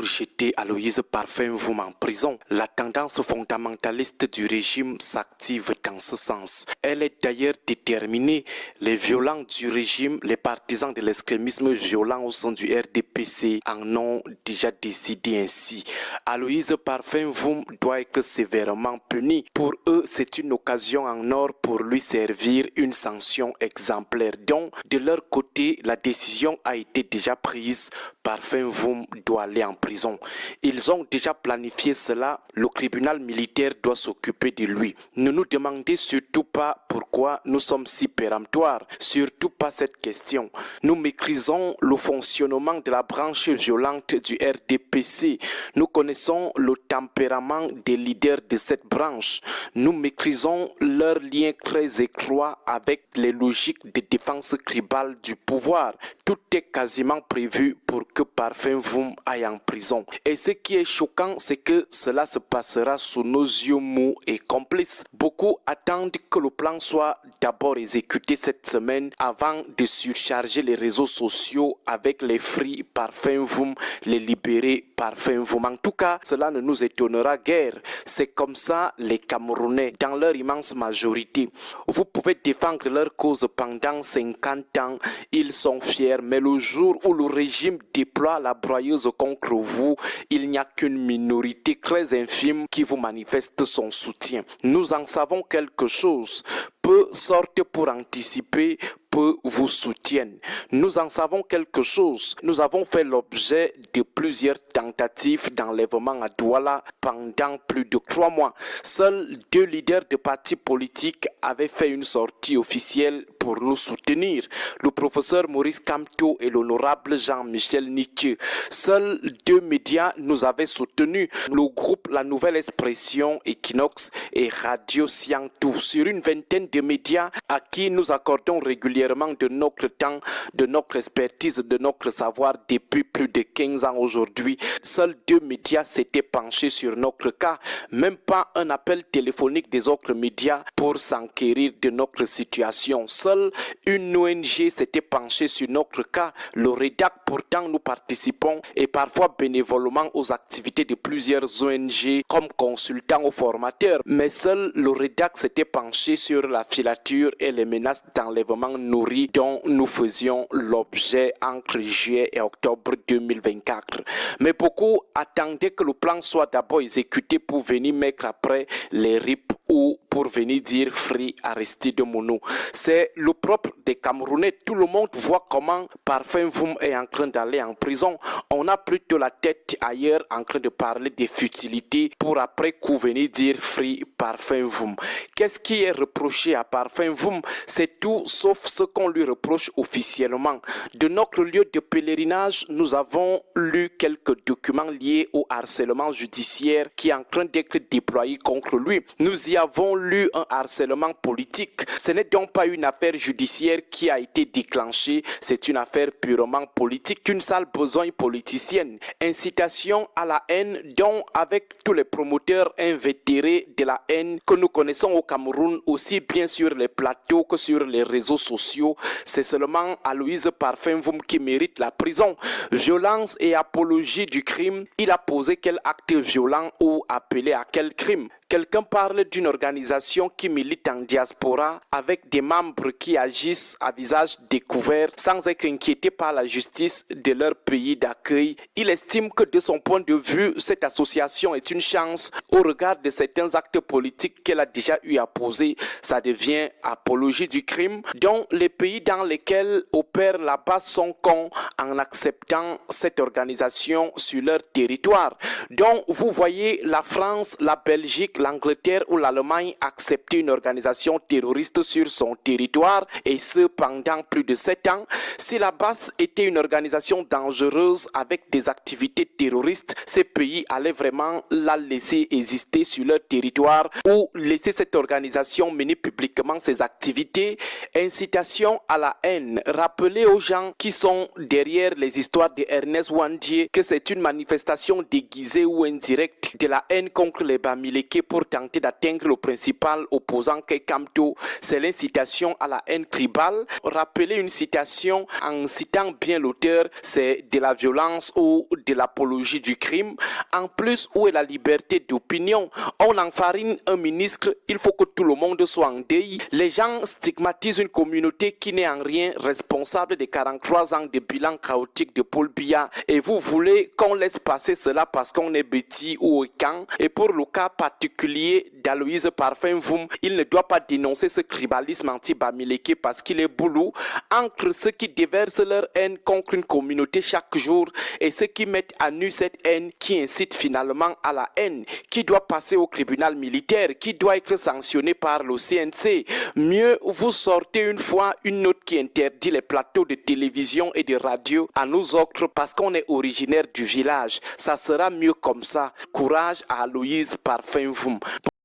jeter Aloïse Parfin-Voum en prison. La tendance fondamentaliste du régime s'active dans ce sens. Elle est d'ailleurs déterminée. Les violents du régime, les partisans de l'extrémisme violent au sein du RDPC en ont déjà décidé ainsi. Aloïse Parfin-Voum doit être sévèrement punie. Pour eux, c'est une occasion en or pour lui servir une sanction exemplaire. Donc, de leur côté, la décision a été déjà prise. Parfin-Voum doit aller en prison. Ils ont déjà planifié cela. Le tribunal militaire doit s'occuper de lui. Ne nous demandez surtout pas pourquoi nous sommes si péremptoires. Surtout pas cette question. Nous maîtrisons le fonctionnement de la branche violente du RDPC. Nous connaissons le tempérament des leaders de cette branche. Nous maîtrisons leurs liens très étroits avec les logiques de défense tribale du pouvoir. Tout est quasiment prévu pour que Parfin-Voum aille en prison. Et ce qui est choquant, c'est que cela se passera sous nos yeux mous et complices. Beaucoup attendent que le plan soit d'abord exécuté cette semaine avant de surcharger les réseaux sociaux avec les free Parfin-Voum, les libérés Parfin-Voum. En tout cas, cela ne nous étonnera guère. C'est comme ça les Camerounais, dans leur immense majorité. Vous pouvez défendre leur cause pendant 50 ans, ils sont fiers, mais le jour où le régime déploie la broyeuse contre vous, il n'y a qu'une minorité très infime qui vous manifeste son soutien. Nous en savons quelque chose. Peu sortent pour anticiper, peu vous soutiennent. Nous en savons quelque chose. Nous avons fait l'objet de plusieurs tentatives d'enlèvement à Douala pendant plus de 3 mois. Seuls 2 leaders de partis politiques avaient fait une sortie officielle pour nous soutenir. Le professeur Maurice Kamto et l'honorable Jean-Michel Nietzsche. Seuls 2 médias nous avaient soutenus. Le groupe La Nouvelle Expression, Equinox et Radio Siantou. Sur une vingtaine de médias à qui nous accordons régulièrement de notre temps, de notre expertise, de notre savoir depuis plus de 15 ans aujourd'hui. Seuls 2 médias s'étaient penchés sur notre cas. Même pas un appel téléphonique des autres médias pour s'enquérir de notre situation. Seule une ONG s'était penchée sur notre cas. Le REDAC, pourtant nous participons et parfois bénévolement aux activités de plusieurs ONG comme consultants ou formateurs. Mais seul le REDAC s'était penché sur la filature et les menaces d'enlèvement nourries dont nous faisions l'objet entre juillet et octobre 2024. Mais beaucoup attendaient que le plan soit d'abord exécuté pour venir mettre après les RIP ou pour venir dire Free Aristide Mounou. C'est le propre des Camerounais. Tout le monde voit comment Parfin-Voum est en train d'aller en prison. On a plutôt la tête ailleurs en train de parler des futilités pour après coup venir dire Free Parfin-Voum. Qu'est-ce qui est reproché à Parfin-Voum? C'est tout sauf ce qu'on lui reproche officiellement. De notre lieu de pèlerinage, nous avons lu quelques documents liés au harcèlement judiciaire qui est en train d'être déployé contre lui. Nous y avons lu un harcèlement politique. Ce n'est donc pas une affaire judiciaire qui a été déclenchée, c'est une affaire purement politique, une sale besogne politicienne. Incitation à la haine dont avec tous les promoteurs invétérés de la haine que nous connaissons au Cameroun, aussi bien sur les plateaux que sur les réseaux sociaux, c'est seulement Aloïse Parfin-Voum qui mérite la prison. Violence et apologie du crime, il a posé quel acte violent ou appelé à quel crime? Quelqu'un parle d'une organisation qui milite en diaspora avec des membres qui agissent à visage découvert sans être inquiétés par la justice de leur pays d'accueil. Il estime que de son point de vue, cette association est une chance au regard de certains actes politiques qu'elle a déjà eu à poser. Ça devient apologie du crime dont les pays dans lesquels opère la base sont cons en acceptant cette organisation sur leur territoire. Donc vous voyez la France, la Belgique, l'Angleterre ou l'Allemagne accepter une organisation terroriste sur son territoire et ce pendant plus de 7 ans. Si la base était une organisation dangereuse avec des activités terroristes, ces pays allaient vraiment la laisser exister sur leur territoire ou laisser cette organisation mener publiquement ses activités. Incitation à la haine. Rappeler aux gens qui sont derrière les histoires de Ernest Ouandié que c'est une manifestation déguisée ou indirecte de la haine contre les Bamileke pour tenter d'atteindre le principal opposant qu'est Kamto. C'est l'incitation à la haine tribale. Rappeler une citation en citant bien l'auteur, c'est de la violence ou de l'apologie du crime. En plus, où est la liberté d'opinion? On enfarine un ministre, il faut que tout le monde soit en deuil. Les gens stigmatisent une communauté qui n'est en rien responsable des 43 ans de bilan chaotique de Paul Biya. Et vous voulez qu'on laisse passer cela parce qu'on est bêtis ou au camp. Et pour le cas particulier d'Aloïse Parfait-Mvoum, il ne doit pas dénoncer ce tribalisme anti-Bamileke parce qu'il est boulot entre ceux qui déversent leur haine contre une communauté chaque jour et ceux qui mettent à nu cette haine qui incite finalement à la haine, qui doit passer au tribunal militaire, qui doit être sanctionné par le CNC. Mieux, vous sortez une fois une note qui interdit les plateaux de télévision et de radio à nous autres parce qu'on est originaire du village. Ça sera mieux comme ça. Courage à Aloïse Parfait-Mvoum.